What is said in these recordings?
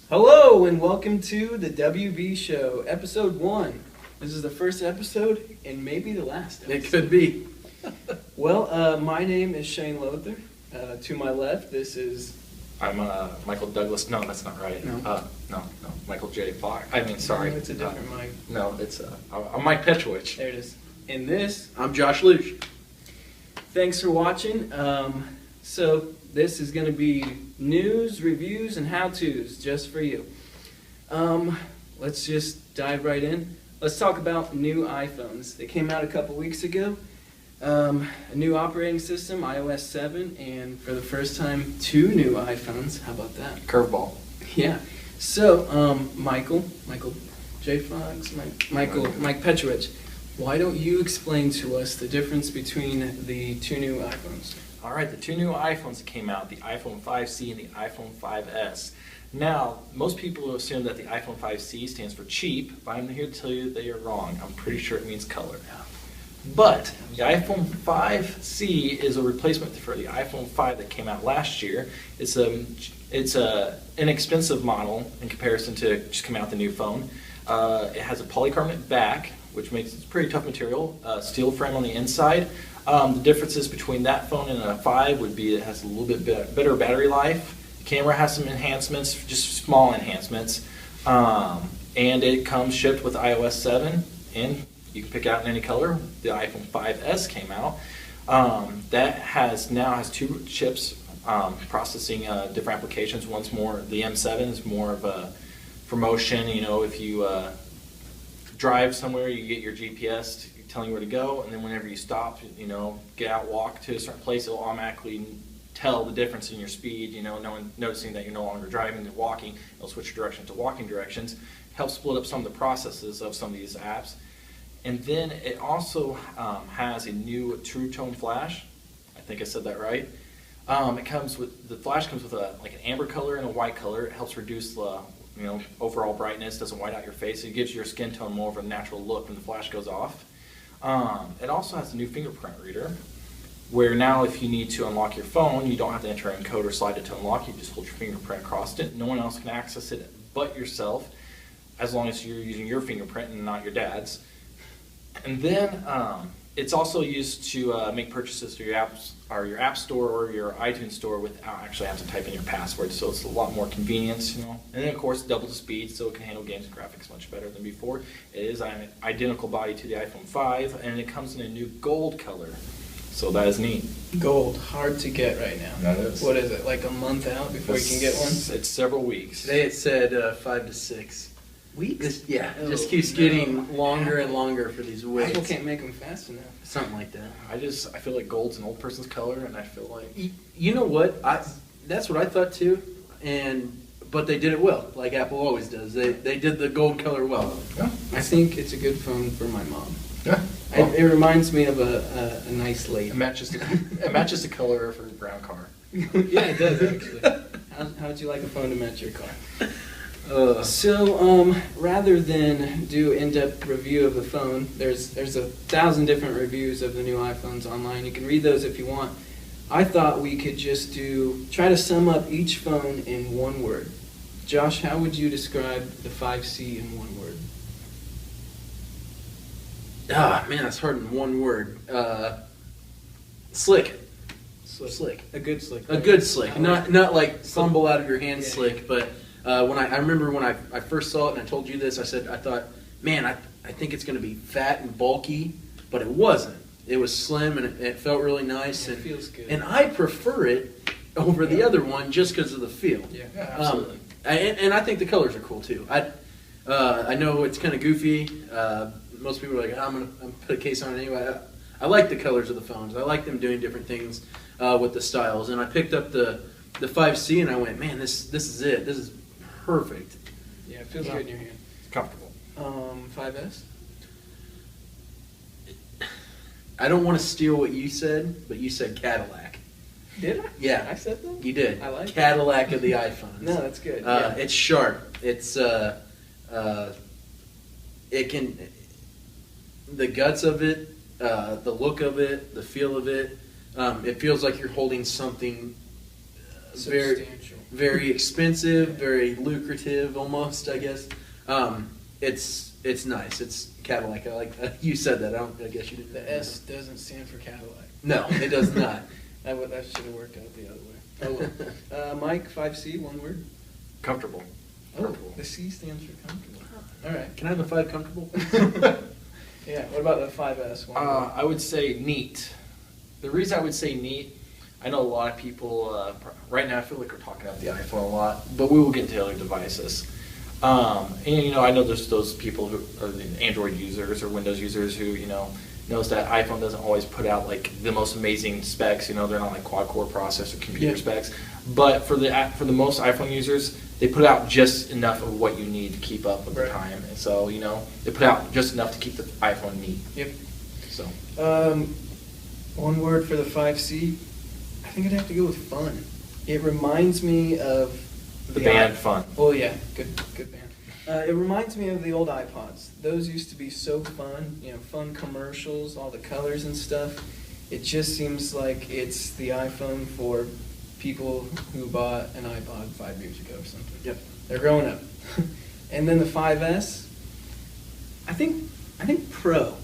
Hello and welcome to the WB Show, episode 1. This is the first episode and maybe the last episode. It could be. Well, my name is Shane Lothar. To my left, this is... I'm Michael Douglas. No, that's not right. No. No. Michael J. Fox. I mean, sorry. No, it's a different Mike. No, it's I'm Mike Petrovich. There it is. And this, I'm Josh Luge. thanks for watching. So this is going to be news, reviews, and how-tos just for you. Let's just dive right in. Let's talk about new iPhones. They came out a couple weeks ago. A new operating system, iOS 7, and for the first time, 2 new iPhones. How about that? Curveball. Yeah. So, Michael J. Fox, Mike Petrovich, why don't you explain to us the difference between the 2 new iPhones? All right, the 2 new iPhones that came out, the iPhone 5C and the iPhone 5S. Now, most people assume that the iPhone 5C stands for cheap, but I'm here to tell you that you're wrong. I'm pretty sure it means color. But the iPhone 5C is a replacement for the iPhone 5 that came out last year. It's a inexpensive model in comparison to just coming out the new phone. It has a polycarbonate back, which makes it pretty tough material. Steel frame on the inside. The differences between that phone and a 5 would be it has a little bit better battery life. The camera has some enhancements, just small enhancements, and it comes shipped with iOS 7 and you can pick out in any color. The iPhone 5S came out. That now has 2 chips processing different applications. One's more, the M7 is more of a for motion. You know, if you drive somewhere, you get your GPS telling you where to go, and then whenever you stop, you know, get out, walk to a certain place, it'll automatically tell the difference in your speed. You know, noticing that you're no longer driving, you're walking, it'll switch your direction to walking directions. Helps split up some of the processes of some of these apps. And then it also has a new True Tone flash. I think I said that right. The flash comes with like an amber color and a white color. It helps reduce the overall brightness. Doesn't white out your face. It gives your skin tone more of a natural look when the flash goes off. It also has a new fingerprint reader, where now if you need to unlock your phone, you don't have to enter in code or slide it to unlock. You just hold your fingerprint across it. No one else can access it but yourself, as long as you're using your fingerprint and not your dad's. And then it's also used to make purchases through your apps or your app store or your iTunes store without actually having to type in your password. So it's a lot more convenience, you know. And then of course double the speed, so it can handle games and graphics much better than before. It is an identical body to the iPhone 5, and it comes in a new gold color. So that is neat. Gold, hard to get right now. That is. What is it, like a month out before you can get one? It's several weeks. Today it said 5 to 6 Weeks? It just Oh, keeps no. getting longer and longer for these Apple waits. can't make them fast enough. Something like that. I feel like gold's an old person's color, and I feel like You know what? That's what I thought too. But they did it well, like Apple always does. They did the gold color well. yeah. I think it's a good phone for my mom. Yeah. It reminds me of a nice lady. It matches the color of her brown car. Yeah, it does actually. How would you like a phone to match your car? Uh, Rather than do in-depth review of the phone, there's 1,000 different reviews of the new iPhones online. You can read those if you want. I thought we could just try to sum up each phone in one word. Josh, how would you describe the 5C in one word? man, that's hard in one word. Slick. Slick. A good slick. A good slick. I like Not like fumble out of your hand Yeah. slick, but when I remember when I first saw it and I told you this, I thought, man, I think it's going to be fat and bulky, but it wasn't. It was slim and it felt really nice. It feels good. And I prefer it over the other one just because of the feel. Yeah. Absolutely. And I think the colors are cool too. I know it's kind of goofy. Most people are like, I'm gonna put a case on it anyway. I like the colors of the phones. I like them doing different things with the styles. And I picked up the 5C and I went, man, this is it. This is perfect. Yeah, it feels good in your hand. It's comfortable. 5S? I don't want to steal what you said, but you said Cadillac. Did I? Yeah, I said that? you did. I like it. Cadillac of the iPhones. No, that's good. It's sharp. It's it can the guts of it, the look of it, the feel of it. It feels like you're holding something very, Substantial. very expensive, very lucrative, almost. I guess it's nice. It's Cadillac. I like you said that. I guess you didn't. The S doesn't stand for Cadillac. No, it does not. That should have worked out the other way. Oh well. Mike, 5C, one word. Comfortable. Oh, the C stands for comfortable. All right. Can I have a 5 comfortable? Yeah. What about the 5S? One word. I would say neat. The reason I would say neat, I know a lot of people, right now I feel like we're talking about the iPhone a lot, but we will get into other devices. And I know there's those people who are the Android users or Windows users who, knows that iPhone doesn't always put out like the most amazing specs. They're not like quad-core processor computer specs. But for the most iPhone users, they put out just enough of what you need to keep up with the time. And so, they put out just enough to keep the iPhone neat. Yep. So. One word for the 5C. I think I'd have to go with fun. It reminds me of The band Fun. Oh yeah, good band. It reminds me of the old iPods. Those used to be so fun, fun commercials, all the colors and stuff. It just seems like it's the iPhone for people who bought an iPod 5 years ago or something. Yep. They're growing up. And then the 5S, I think Pro.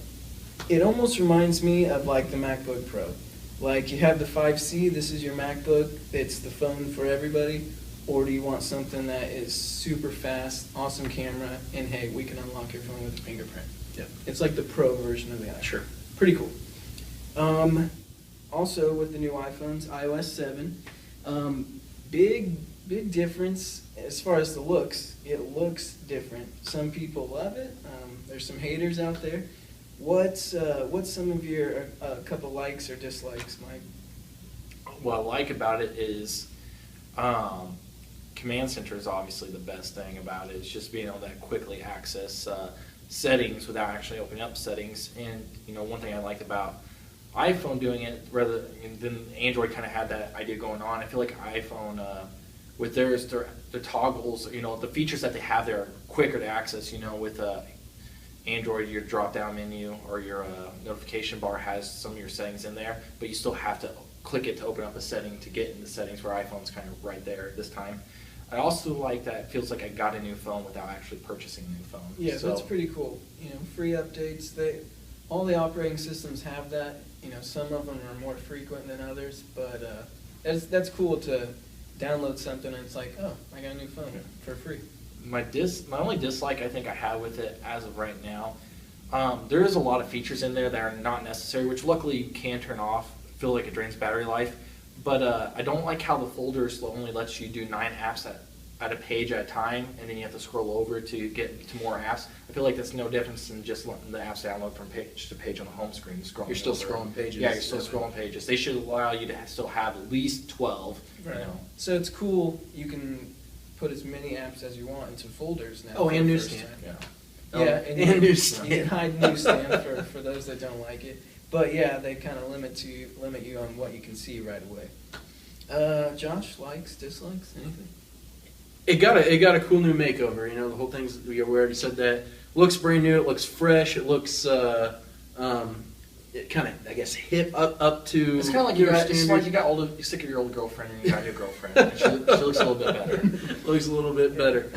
It almost reminds me of like the MacBook Pro. Like you have the 5C, this is your MacBook, it's the phone for everybody. Or do you want something that is super fast, awesome camera, and hey, we can unlock your phone with a fingerprint? Yep. It's like the Pro version of the iPhone. Sure. Pretty cool. Also, with the new iPhones, iOS 7, big difference as far as the looks. It looks different. Some people love it. There's some haters out there. What's some of your couple likes or dislikes, Mike? What I like about it is Command Center is obviously the best thing about it. It's just being able to quickly access settings without actually opening up settings. And one thing I like about iPhone doing it rather than Android kind of had that idea going on. I feel like iPhone with their toggles, the features that they have there are quicker to access. With Android, your drop-down menu or your notification bar has some of your settings in there, but you still have to click it to open up a setting to get into settings, where iPhone's kind of right there this time. I also like that it feels like I got a new phone without actually purchasing a new phone. Yeah, that's pretty cool. Free updates. All the operating systems have that. Some of them are more frequent than others, but that's cool to download something and it's like, oh, I got a new phone for free. My only dislike I think I have with it as of right now, there is a lot of features in there that are not necessary, which luckily you can turn off. Feel like it drains battery life, but I don't like how the folders only lets you do 9 apps at a page at a time, and then you have to scroll over to get to more apps. I feel like that's no difference than just letting the apps download from page to page on the home screen. You're still scrolling pages. Yeah, you're still scrolling pages. They should allow you to still have at least 12. Right. So it's cool. You can put as many apps as you want into folders now. Oh, and for the first Newsstand. time. Yeah. Yeah, and Newsstand. You can hide Newsstand for those that don't like it. But yeah, they kind of limit you on what you can see right away. Josh, likes, dislikes, anything? It got a cool new makeover. The whole thing's, we already said that. Looks brand new. It looks fresh. It looks it kind of, I guess, hip up to. It's kind of like you got you sick of your old girlfriend and you got a new girlfriend. And she looks a little bit better. Looks a little bit better.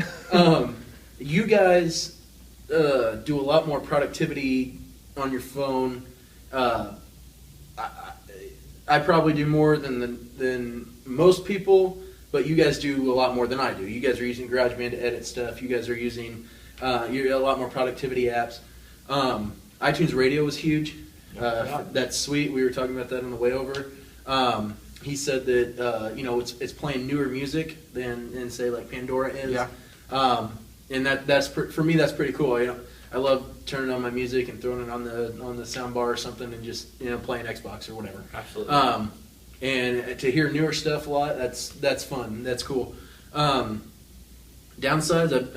You guys do a lot more productivity on your phone. I probably do more than most people, but you guys do a lot more than I do. You guys are using GarageBand to edit stuff. You guys are using a lot more productivity apps. iTunes Radio was huge. That's sweet. We were talking about that on the way over. He said that it's playing newer music than say like Pandora is. Yeah. And that's for me, that's pretty cool. I love turning on my music and throwing it on the sound bar or something and just playing Xbox or whatever. Absolutely. And to hear newer stuff a lot, that's fun. That's cool. Downsides,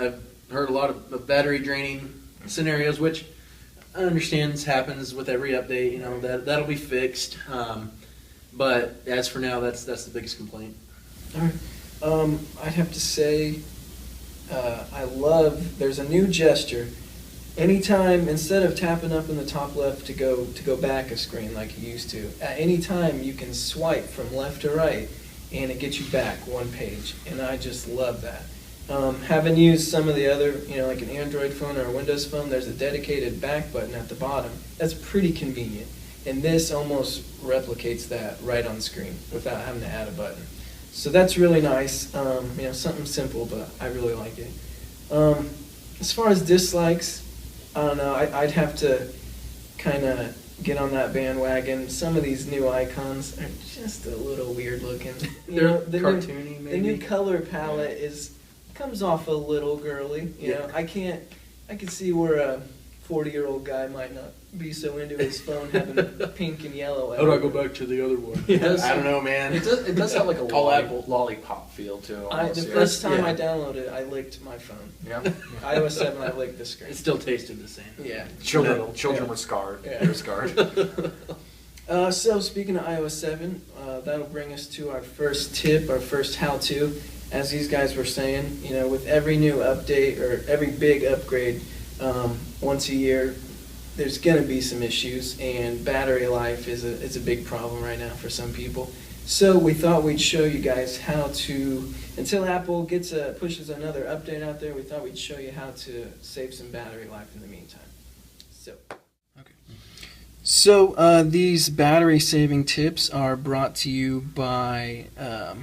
I've heard a lot of battery draining scenarios, which I understand happens with every update. That'll be fixed. But as for now, that's the biggest complaint. All right. I'd have to say, there's a new gesture. Anytime, instead of tapping up in the top left to go back a screen like you used to, at any time you can swipe from left to right, and it gets you back one page, and I just love that. Having used some of the other, like an Android phone or a Windows phone, there's a dedicated back button at the bottom. That's pretty convenient. And this almost replicates that right on screen without having to add a button. So that's really nice. Something simple, but I really like it. As far as dislikes, I don't know. I'd have to kind of get on that bandwagon. Some of these new icons are just a little weird looking. They're the cartoony, maybe. The new color palette comes off a little girly. I can see where a 40-year-old guy might not be so into his phone having pink and yellow. How do I go back to the other one? I don't know, man. It does have like a Tall apple. lollipop feel to it. The first time I downloaded it, I licked my phone. Yeah. iOS 7, I licked the screen. It still tasted the same. Yeah. Children were scarred. Yeah. They're scarred. So speaking of iOS 7, that'll bring us to our first tip, our first how-to. As these guys were saying, with every new update or every big upgrade once a year, there's going to be some issues, and battery life is a big problem right now for some people. So we thought we'd show you guys how to, until Apple pushes another update out there, we thought we'd show you how to save some battery life in the meantime. So these battery saving tips are brought to you by a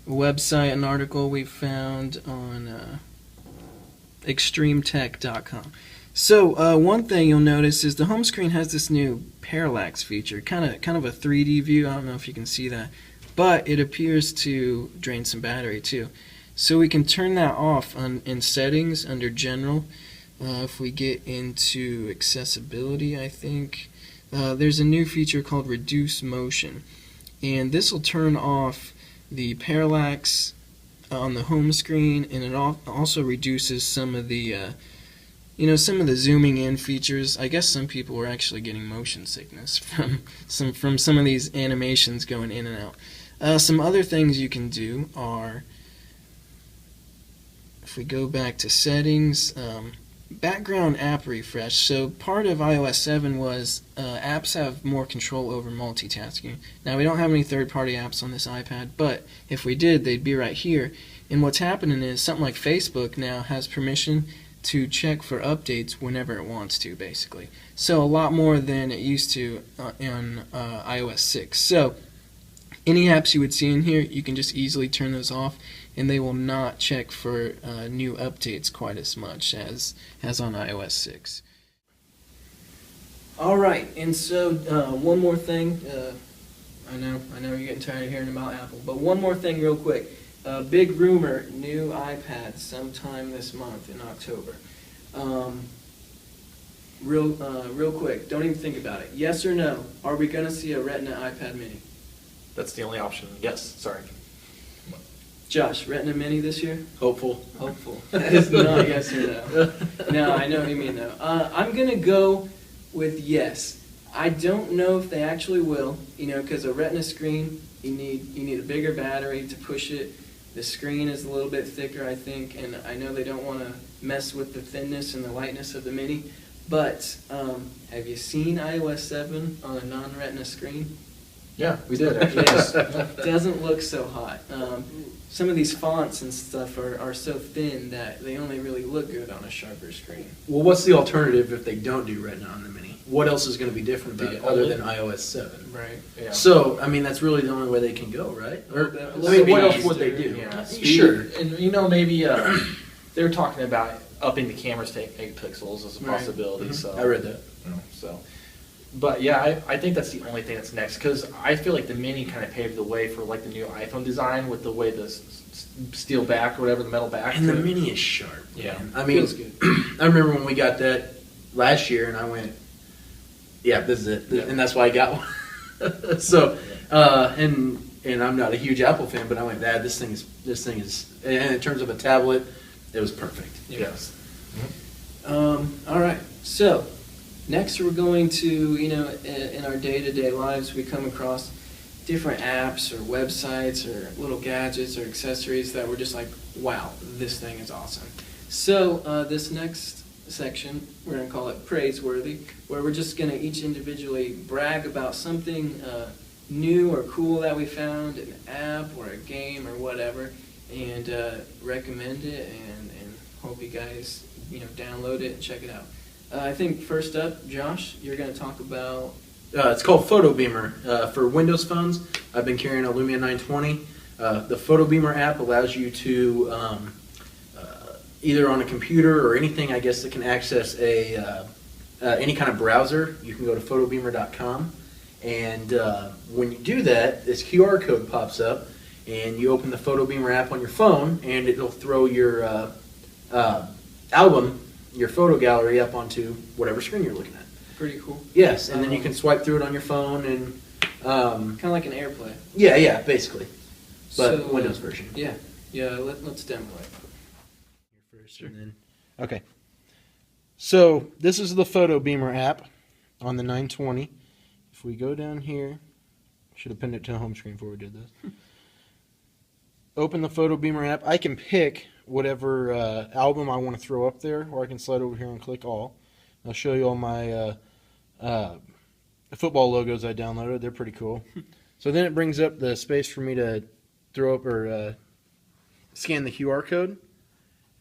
website, an article we found on extremetech.com. So one thing you'll notice is the home screen has this new parallax feature, kind of a 3D view. I don't know if you can see that, but it appears to drain some battery too. So we can turn that off in settings under general. If we get into accessibility, I think there's a new feature called reduce motion, and this will turn off the parallax on the home screen, and it also reduces some of the some of the zooming in features. I guess some people were actually getting motion sickness from some of these animations going in and out. Some other things you can do are, if we go back to settings, background app refresh. So part of iOS 7 was apps have more control over multitasking. Now we don't have any third-party apps on this iPad, but if we did, they'd be right here. And what's happening is something like Facebook now has permission to check for updates whenever it wants to, basically. So a lot more than it used to on iOS 6. So any apps you would see in here, you can just easily turn those off, and they will not check for new updates quite as much as on iOS 6. All right, and so one more thing. I know you're getting tired of hearing about Apple, but one more thing real quick. Big rumor, new iPad sometime this month in October. Real quick, don't even think about it. Yes or no, are we going to see a Retina iPad mini? That's the only option. Yes, sorry. Josh, Retina mini this year? Hopeful. That is not yes or no. No, I know what you mean though. I'm going to go with yes. I don't know if they actually will, because a Retina screen, you need a bigger battery to push it. The screen is a little bit thicker, I think, and I know they don't want to mess with the thinness and the lightness of the Mini, but have you seen iOS 7 on a non-Retina screen? Yeah, we did actually. It doesn't look so hot. Some of these fonts and stuff are so thin that they only really look good on a sharper screen. Well, what's the alternative if they don't do Retina on the Mini? What else is going to be different about it other than iOS 7? Right. Yeah. So, I mean, that's really the only way they can go, right? Or, Maybe what else would they do? Yeah. Sure. And maybe they were talking about upping the cameras to 8 pixels as a possibility. Mhm. So I read that. But yeah, I think that's the only thing that's next, because I feel like the Mini kind of paved the way for like the new iPhone design with the way the steel back or whatever, the metal back. And the Mini is sharp. Yeah. Man. I mean, Feels good. I remember when we got that last year, and I went, "Yeah, this is it," Yeah. and that's why I got one. So, and I'm not a huge Apple fan, but I went, "Dad, this thing is," and in terms of a tablet, it was perfect. Yes. All right, so next we're going to, in our day-to-day lives, we come across different apps or websites or little gadgets or accessories that we're just like, wow, this thing is awesome. So this next section, we're going to call it Praiseworthy, where we're just going to each individually brag about something new or cool that we found, an app or a game or whatever, and recommend it, and hope you guys download it and check it out. I think first up, Josh, you're going to talk about... It's called Photo Beamer. For Windows phones, I've been carrying a Lumia 920. The Photo Beamer app allows you to, either on a computer or anything, I guess, that can access any kind of browser. You can go to photobeamer.com, and when you do that, this QR code pops up, and you open the Photo Beamer app on your phone, and it'll throw your album, your photo gallery, up onto whatever screen you're looking at. Pretty cool. Yes, and then you can swipe through it on your phone, and kind of like an AirPlay. yeah, basically, but So, Windows version. Yeah. Let's demo it. First, and then okay. So this is the Photo Beamer app on the 920. If we go down here, should have pinned it to the home screen before we did this. Open the Photo Beamer app. I can pick whatever album I want to throw up there, or I can slide over here and click all. I'll show you all my football logos I downloaded. They're pretty cool. So then it brings up the space for me to throw up or scan the QR code.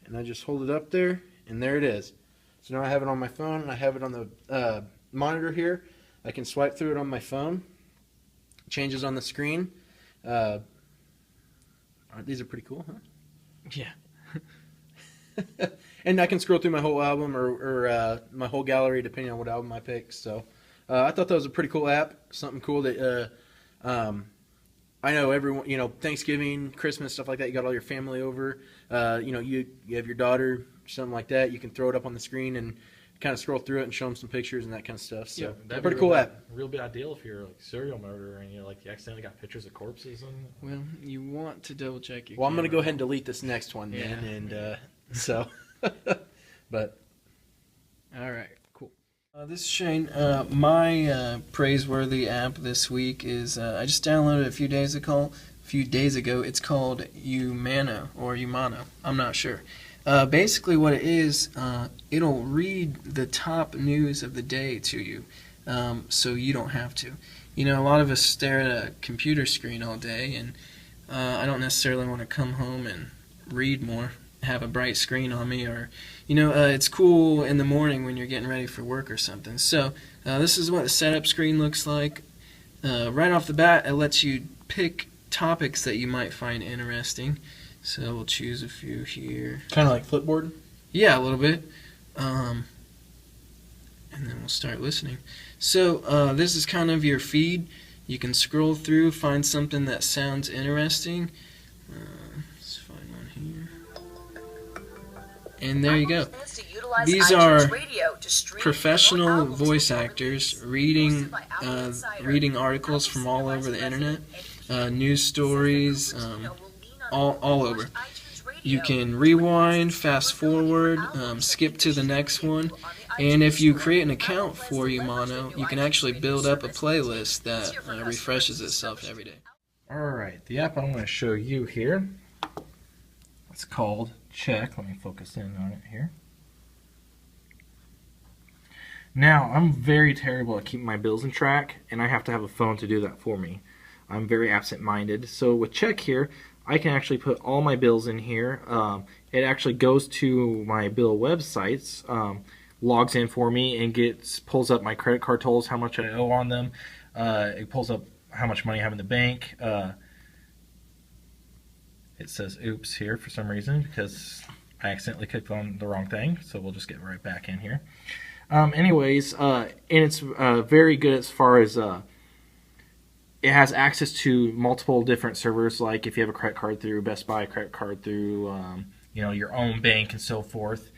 And I just hold it up there, and there it is. So now I have it on my phone, and I have it on the monitor here. I can swipe through it on my phone. It changes on the screen. These are pretty cool, huh? Yeah. And I can scroll through my whole album or my whole gallery depending on what album I pick. So I thought that was a pretty cool app. Something cool that I know everyone, Thanksgiving, Christmas, stuff like that. You got all your family over. You have your daughter, something like that. You can throw it up on the screen and kind of scroll through it and show them some pictures and that kind of stuff. So Yeah, that'd pretty be cool real app. Real big ideal if you're like serial murderer and you accidentally got pictures of corpses and. Well, you want to double check your Well, I'm going to go camera. ahead and delete this next one then, Yeah. and so, but All right, cool. This is Shane. My praiseworthy app this week is I just downloaded it a few days ago. It's called Umano or Umano. I'm not sure. Basically, what it is, it'll read the top news of the day to you, so you don't have to. A lot of us stare at a computer screen all day, and I don't necessarily want to come home and read more, have a bright screen on me, or it's cool in the morning when you're getting ready for work or something. So this is what the setup screen looks like. Right off the bat, it lets you pick topics that you might find interesting. So we'll choose a few here. kind of like Flipboard. Yeah, a little bit. And then we'll start listening. So this is kind of your feed. You can scroll through, find something that sounds interesting. Let's find one here. And there you go. These are professional voice actors reading articles from all over the internet, news stories, all over. You can rewind, fast forward, skip to the next one, and if you create an account for Umano, you can actually build up a playlist that refreshes itself every day. Alright, the app I'm going to show you here, it's called Check. Let me focus in on it here. Now, I'm very terrible at keeping my bills in track, and I have to have a phone to do that for me. I'm very absent-minded. So with Check here, I can actually put all my bills in here. It actually goes to my bill websites, logs in for me, and pulls up my credit card totals, how much I owe on them. It pulls up how much money I have in the bank. It says oops here for some reason because I accidentally clicked on the wrong thing. So we'll just get right back in here. Anyways, and it's very good as far as it has access to multiple different servers, like if you have a credit card through Best Buy, credit card through your own bank and so forth.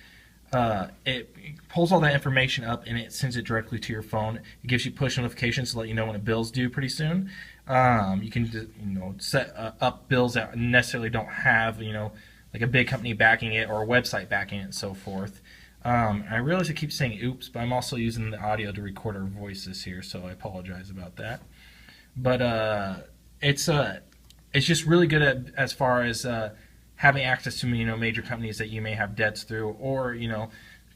It pulls all that information up and it sends it directly to your phone. It gives you push notifications to let you know when a bill's due pretty soon. You can set up bills that necessarily don't have like a big company backing it or a website backing it and so forth. I realize I keep saying oops, but I'm also using the audio to record our voices here, so I apologize about that. But it's just really good as far as having access to major companies that you may have debts through, or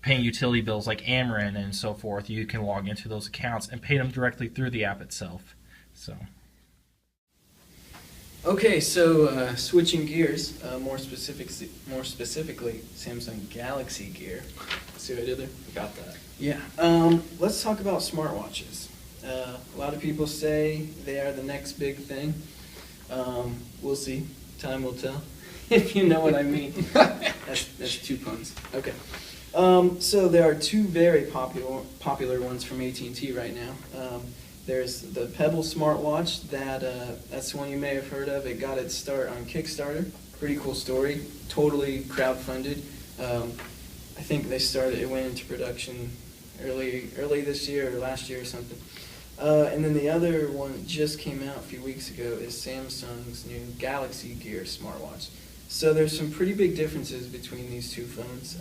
paying utility bills like Ameren and so forth. You can log into those accounts and pay them directly through the app itself. So Okay, so switching gears, more specifically, Samsung Galaxy Gear. See what I did there? Got that. Yeah. Let's talk about smartwatches. A lot of people say they are the next big thing. We'll see. Time will tell. If you know what I mean. That's 2 puns. Okay. So there are 2 very popular ones from AT&T right now. There's the Pebble smartwatch that's the one you may have heard of. It got its start on Kickstarter. Pretty cool story. Totally crowdfunded. I think it went into production early this year or last year or something. And then the other one that just came out a few weeks ago is Samsung's new Galaxy Gear smartwatch. So there's some pretty big differences between these 2 phones.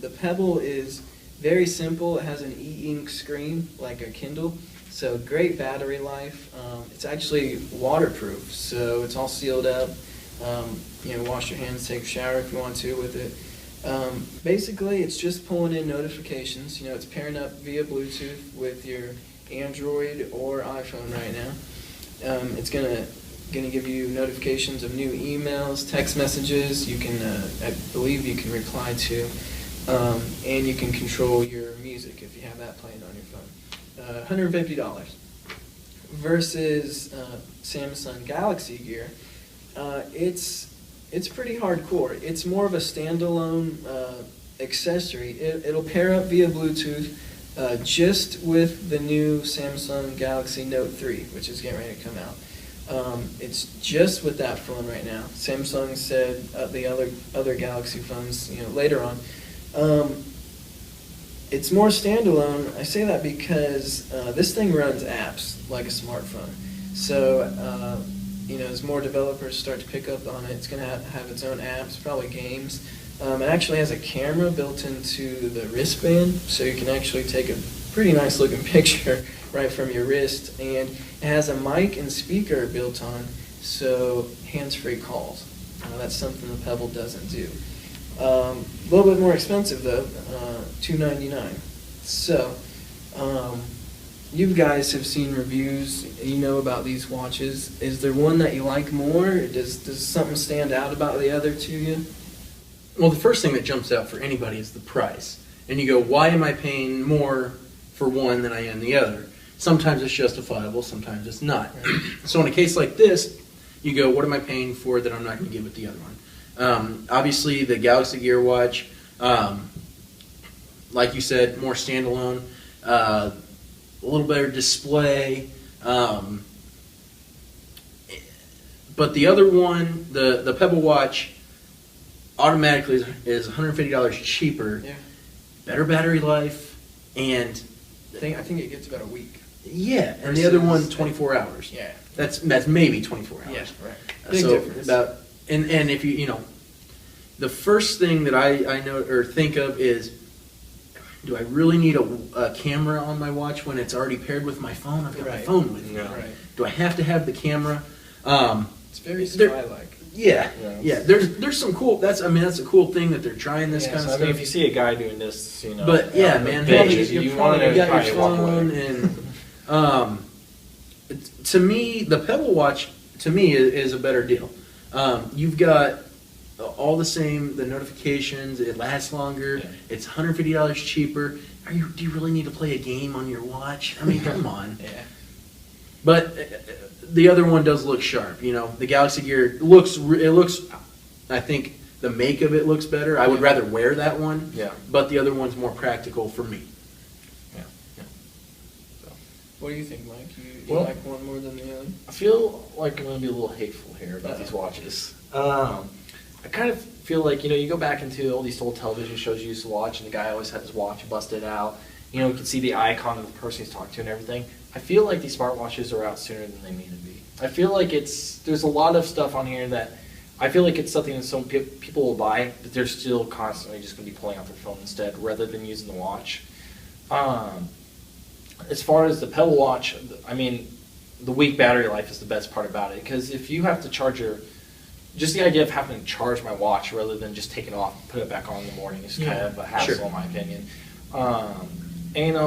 The Pebble is very simple. It has an e-ink screen like a Kindle. So great battery life. It's actually waterproof, so it's all sealed up. Wash your hands, take a shower if you want to with it. Basically, it's just pulling in notifications. It's pairing up via Bluetooth with your Android or iPhone right now. It's gonna give you notifications of new emails, text messages. You can, I believe, you can reply to, and you can control your music if you have that playing on your phone. $150 versus Samsung Galaxy Gear. It's pretty hardcore. It's more of a standalone accessory. It'll pair up via Bluetooth just with the new Samsung Galaxy Note 3, which is getting ready to come out. It's just with that phone right now. Samsung said the other Galaxy phones, later on. It's more standalone. I say that because this thing runs apps like a smartphone. So, as more developers start to pick up on it, it's going to have its own apps, probably games. It actually has a camera built into the wristband, so you can actually take a pretty nice looking picture right from your wrist. And it has a mic and speaker built on, so hands-free calls. That's something the Pebble doesn't do. A little bit more expensive though, $299. So, you guys have seen reviews, you know about these watches. Is there one that you like more? Does something stand out about the other to you? Well, the first thing that jumps out for anybody is the price. And you go, why am I paying more for one than I am the other? Sometimes it's justifiable, sometimes it's not. Right. So in a case like this, you go, what am I paying for that I'm not going to get with the other one? Obviously, the Galaxy Gear watch, like you said, more standalone, a little better display. But the other one, the Pebble watch, automatically is $150 cheaper, Yeah. better battery life, and I think it gets about a week. yeah, and the other one 24 hours. Yeah. That's maybe 24 hours. Yeah, right. Big So difference. and if you the first thing that I know or think of is, do I really need a camera on my watch when it's already paired with my phone? I've got my Right. phone with me. Yeah. Right. Do I have to have the camera? It's very There- spy-like. Yeah, Yeah. yeah. There's some cool. That's a cool thing that they're trying this Yeah, kind so, of I mean, stuff. if you see a guy doing this, But yeah, on the man, page, you you want to got probably your walk phone, away. and to me, the Pebble watch to me is a better deal. You've got all the same, the notifications. It lasts longer. Yeah. It's $150 cheaper. Do you really need to play a game on your watch? I mean, come on. Yeah. But the other one does look sharp. The Galaxy Gear looks. I think the make of it looks better. I would rather wear that one. Yeah. But the other one's more practical for me. Yeah. Yeah. So. What do you think, Mike? You Well- like one more than the other? I feel like I'm going to be a little hateful here about these watches. I kind of feel like, you go back into all these old television shows you used to watch, and the guy always had his watch busted out. You can see the icon of the person he's talking to and everything. I feel like these smartwatches are out sooner than they need to be. I feel like there's a lot of stuff on here that I feel like it's something that some people will buy, but they're still constantly just going to be pulling out their phone instead rather than using the watch. As far as the Pebble watch, I mean, the weak battery life is the best part about it, because if you have to charge just the idea of having to charge my watch rather than just take it off and put it back on in the morning is kind of a hassle, Sure. in my opinion. And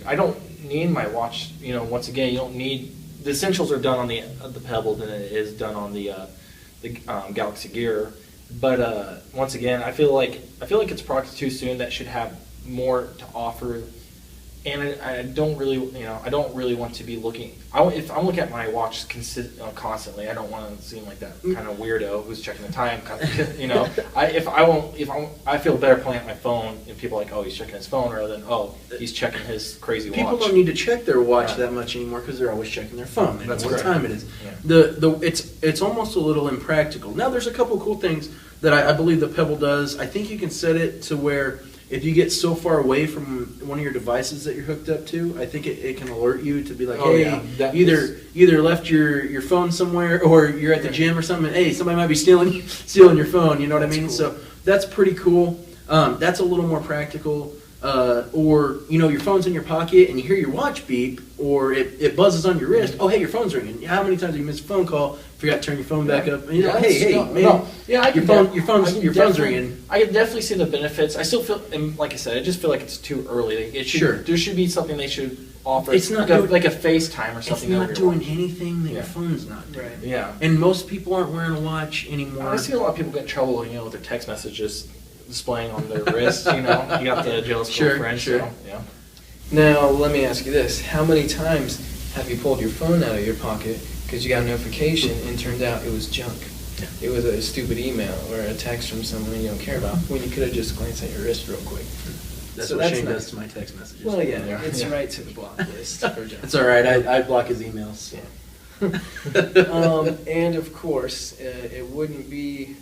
I don't need my watch. Once again, you don't need the essentials are done on the Pebble than it is done on the Galaxy Gear. But once again, I feel like it's a product too soon that should have more to offer. And I don't really, I don't really want to be looking. If I'm looking at my watch constantly, I don't want to seem like that kind of weirdo who's checking the time. I feel better playing at my phone, and people are like, oh, he's checking his phone, rather than he's checking his crazy watch. People don't need to check their watch Yeah. that much anymore because they're always checking their phone. They know That's what correct. time it is. Yeah. It's almost a little impractical. Now there's a couple of cool things that I believe the Pebble does. I think you can set it to where if you get so far away from one of your devices that you're hooked up to, I think it can alert you to be like, Oh, hey, yeah. That either left your phone somewhere or you're at the Right. gym or something. Hey, somebody might be stealing your phone. You know what That's I mean? cool. So that's pretty cool. That's a little more practical. Or your phone's in your pocket and you hear your watch beep, or it buzzes on your wrist. Oh, hey, your phone's ringing. How many times have you missed a phone call? Forgot to turn your phone back up. And hey, man, Yeah, I your can phone, your phone's definitely- ringing. I can definitely see the benefits. I still feel, and like I said, I just feel like it's too early. It should, Sure. There should be something they should offer. It's not like a FaceTime or It's something. not over your doing watch. anything that your Yeah. phone's not doing. Right. Yeah. And most people aren't wearing a watch anymore. I see a lot of people get in trouble, with their text messages displaying on their wrists. You got the jealous Sure, girlfriend. sure. So, yeah. Now, let me ask you this. How many times have you pulled your phone out of your pocket because you got a notification and turned out it was junk? Yeah. It was a stupid email or a text from someone you don't care about when you could have just glanced at your wrist real quick. That's So what that's Shane nice. does to my text messages. Well, yeah, Yeah. it's Yeah. right to the block list for junk. It's all right. I block his emails. And of course, it wouldn't be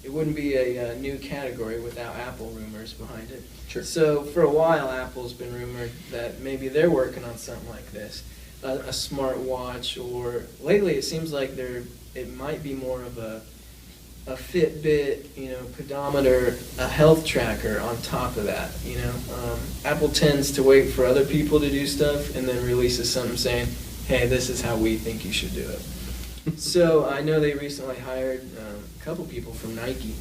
a new category without Apple rumors behind it. Sure. So for a while, Apple's been rumored that maybe they're working on something like this, a smart watch, or lately it seems like it might be more of a Fitbit, pedometer, a health tracker on top of that. Apple tends to wait for other people to do stuff and then releases something saying, hey, this is how we think you should do it. So I know they recently hired a couple people from Nike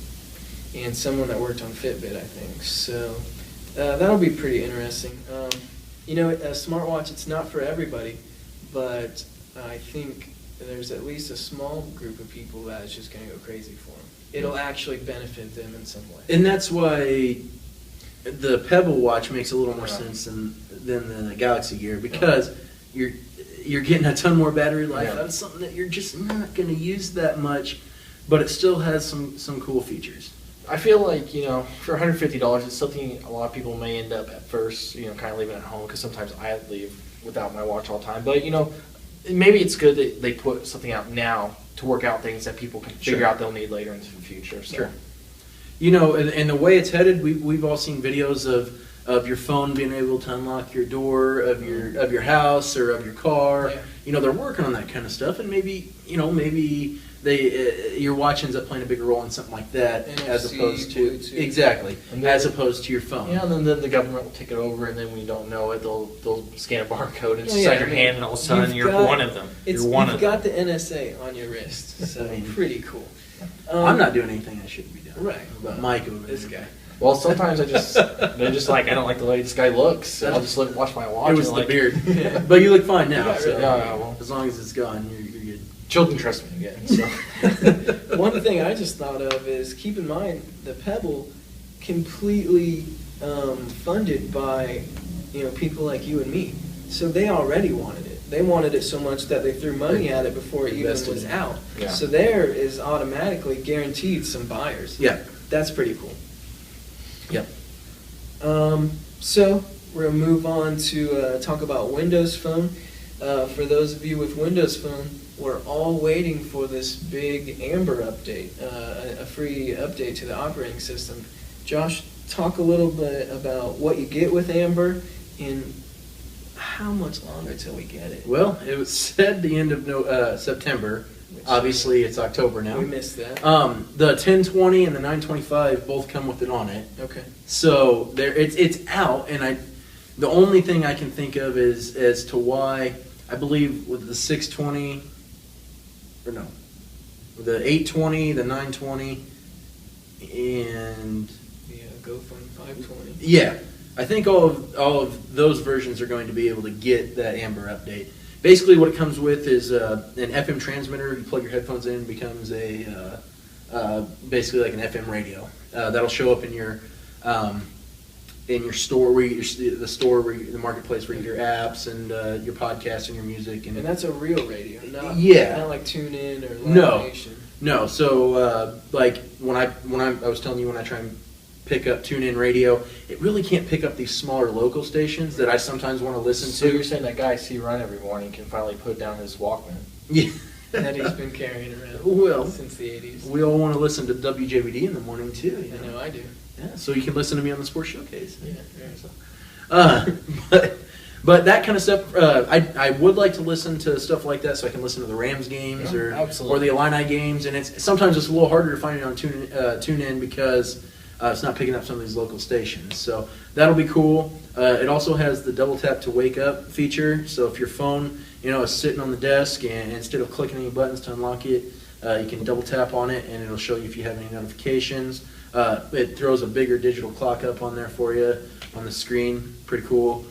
and someone that worked on Fitbit, I think. So that'll be pretty interesting. A smartwatch, it's not for everybody, but I think there's at least a small group of people that is just going to go crazy for them. It'll actually benefit them in some way. And that's why the Pebble watch makes a little more Yeah. sense than the Galaxy Gear, because you're getting a ton more battery life Yeah. out of something that you're just not going to use that much, but it still has some cool features. I feel like, for $150, it's something a lot of people may end up at first, kind of leaving at home, because sometimes I leave without my watch all the time. But, maybe it's good that they put something out now to work out things that people can figure Sure. out they'll need later into the future. So. Sure. And the way it's headed, we've all seen videos of your phone being able to unlock your door of your house or of your car. Yeah. They're working on that kind of stuff, and maybe your watch ends up playing a bigger role in something like that, as NFC, opposed to Bluetooth. exactly And then- as opposed to your phone. Yeah, and then the government will take it over, and then when you don't know it, they'll scan a barcode and Well, inside yeah, your I mean, hand, and all of a sudden you've you're got- one of them. You've You're one of got them. the NSA on your wrist, so I mean, pretty cool. I'm not doing anything I shouldn't be doing. Right. But Mike over This there. guy. Well, sometimes they're just like, I don't like the way this guy looks. So I'll just watch my watch. It was and the like, beard, Yeah. but you look fine now. You got So rid of it. Yeah, well. as long as it's gone, you're good. Children trust me again. So. One thing I just thought of is keep in mind the Pebble completely funded by people like you and me. So they already wanted it. They wanted it so much that they threw money at it before it even Invested was in it. out. Yeah. So there is automatically guaranteed some buyers. Yeah. That's pretty cool. Yep. So we're gonna move on to talk about Windows Phone. For those of you with Windows Phone, we're all waiting for this big Amber update, a free update to the operating system. Josh, talk a little bit about what you get with Amber and how much longer till we get it. Well, it was said the end of September. Which, Obviously, it's October now. we missed that. The 1020 and the 925 both come with it on it. Okay. So it's out, and the only thing I can think of is as to why I believe with the 620 or no, with the 820, the 920, and Yeah, go from 520. yeah, I think all of those versions are going to be able to get that Amber update. basically what it comes with is an FM transmitter. You plug your headphones in, it becomes basically like an FM radio. That'll show up in your store, the marketplace where you get your apps and your podcasts and your music. And that's a real radio, not like TuneIn or Live No. Nation. No, so like when I was telling you when I try and pick up TuneIn radio, it really can't pick up these smaller local stations that I sometimes want to listen So to. you're saying that guy I see run every morning can finally put down his Walkman? Yeah. That he's been carrying around Well, since the 80s. We all want to listen to WJVD in the morning too. You I know I do. Yeah, so you can listen to me on the Sports Showcase. Yeah. But that kind of stuff, I would like to listen to stuff like that, so I can listen to the Rams games Yeah, or absolutely. the Illini games, and sometimes it's a little harder to find it on TuneIn because it's not picking up some of these local stations. So that'll be cool. It also has the double tap to wake up feature, so if your phone is sitting on the desk and instead of clicking any buttons to unlock it, you can double tap on it and it'll show you if you have any notifications. It throws a bigger digital clock up on there for you on the screen. Pretty cool.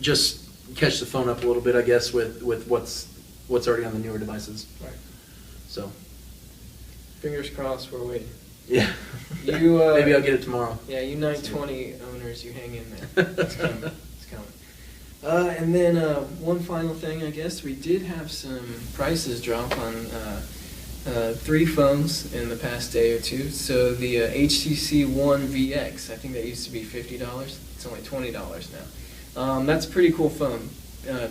Just catch the phone up a little bit, I guess, with what's already on the newer devices. Right. So, Fingers crossed, we're waiting. yeah. You Maybe I'll get it tomorrow. Yeah, you 920 owners, you hang in there. It's coming. It's coming. And then one final thing, I guess we did have some prices drop on 3 phones in the past day or two. So the HTC One VX, I think that used to be $50. It's only $20 now. That's a pretty cool phone.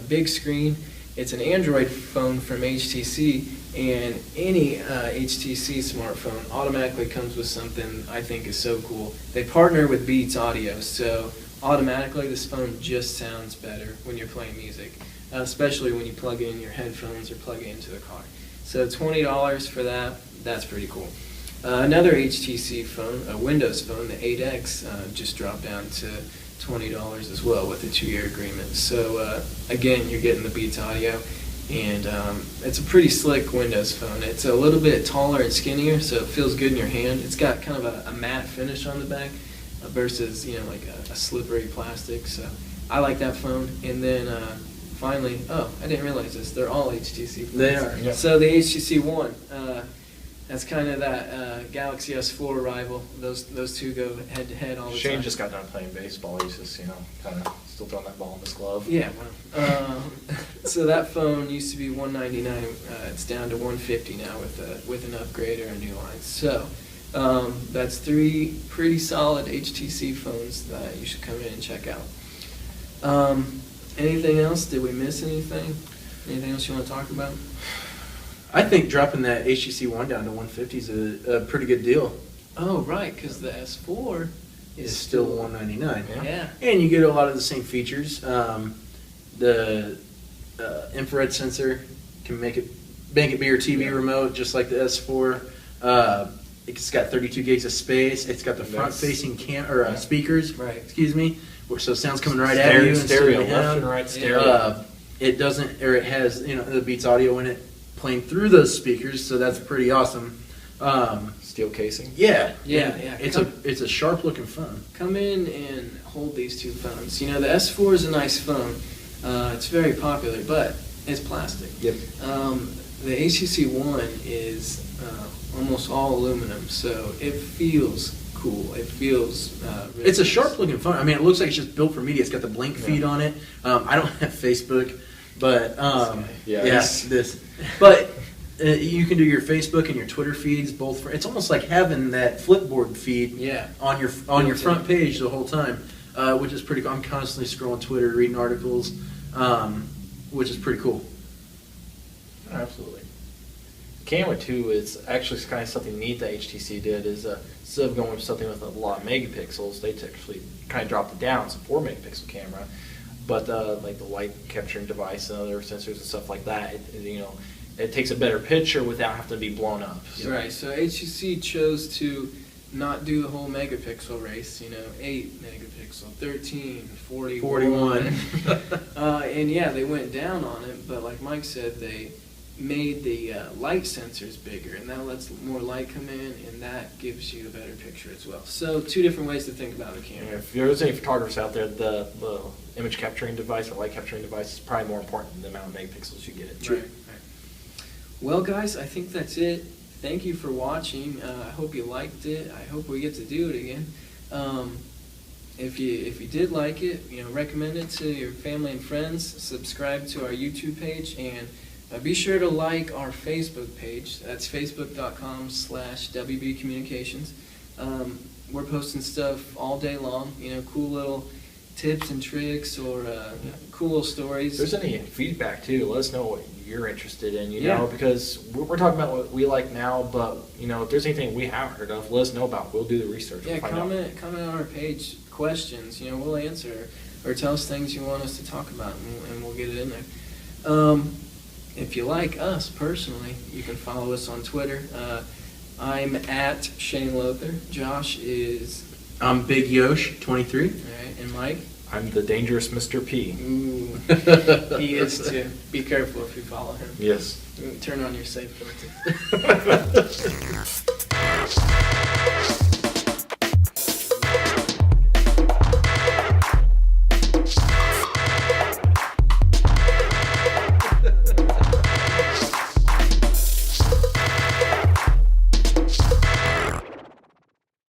Big screen. It's an Android phone from HTC, and any HTC smartphone automatically comes with something I think is so cool. They partner with Beats Audio, so automatically this phone just sounds better when you're playing music, especially when you plug in your headphones or plug it into the car. So $20 for that, that's pretty cool. Another HTC phone, a Windows phone, the 8X, just dropped down to $20 as well with a 2-year agreement. So again, you're getting the Beats Audio, and it's a pretty slick Windows phone. It's a little bit taller and skinnier, so it feels good in your hand. It's got kind of a matte finish on the back versus like a slippery plastic. So I like that phone. And then finally, I didn't realize this. They're all HTC phones. They are. Yeah. So the HTC One. That's kind of that Galaxy S4 rival. Those two go head to head all the Shane time. just got done playing baseball. He's just, kind of still throwing that ball in his glove. Yeah, well, so that phone used to be $199. It's down to $150 now with an upgrade or a new line. So that's 3 pretty solid HTC phones that you should come in and check out. Anything else? Did we miss anything? Anything else you want to talk about? I think dropping that HTC One down to 150 is a pretty good deal. Oh, right, because the S4 It's still 199. Yeah. And you get a lot of the same features. The infrared sensor can make it be your TV remote, just like the S4. It's got 32 gigs of space. It's got the front-facing speakers. Right. Excuse me. So sound's coming right at you. Stereo, instead of left and down. right stereo. It doesn't, or it has the Beats Audio in it playing through those speakers. So that's pretty awesome. Steel casing. Yeah. Yeah, And yeah. It's a sharp looking phone. Come in and hold these two phones. The S4 is a nice phone. It's very popular, but it's plastic. Yep. The HTC One is almost all aluminum, so it feels cool. It feels really It's a nice. sharp looking phone. I mean, it looks like it's just built for media. It's got the Blink feed on it. I don't have Facebook, but this. But you can do your Facebook and your Twitter feeds both. It's almost like having that Flipboard feed Yeah. on your front page the whole time, which is pretty cool. I'm constantly scrolling Twitter, reading articles, which is pretty cool. Absolutely. Camera too is actually kind of something neat that HTC did is instead of going with something with a lot of megapixels, they actually kind of dropped it down. It's a 4 megapixel camera, but like the light capturing device and other sensors and stuff like that, it takes a better picture without having to be blown up. So. Right, so HTC chose to not do the whole megapixel race, 8 megapixel, 13, 41. And yeah, they went down on it, but like Mike said, they made the light sensors bigger, and that lets more light come in, and that gives you a better picture as well. So 2 different ways to think about the Yeah, camera. if there's any photographers out there, the image capturing device or light capturing device is probably more important than the amount of megapixels you get it. Right, right. Well, guys, I think that's it. Thank you for watching. I hope you liked it. I hope we get to do it again. If you did like it, recommend it to your family and friends. Subscribe to our YouTube page, and be sure to like our Facebook page. That's facebook.com/WB Communications. We're posting stuff all day long. Cool little tips and tricks or cool little stories. If there's any feedback too, let us know what you're interested in, Yeah. because we're talking about what we like now, but if there's anything we haven't heard of, let us know about. We'll do the research. Yeah, We'll find out. comment on our page, questions, we'll answer, or tell us things you want us to talk about, and we'll get it in there. If you like us personally, you can follow us on Twitter. I'm at Shane Lothar. Josh is, I'm Big Yosh, 23. all right, and Mike. I'm the dangerous Mr. P. Ooh, he is too. Be careful if you follow him. Yes. Turn on your safe filter.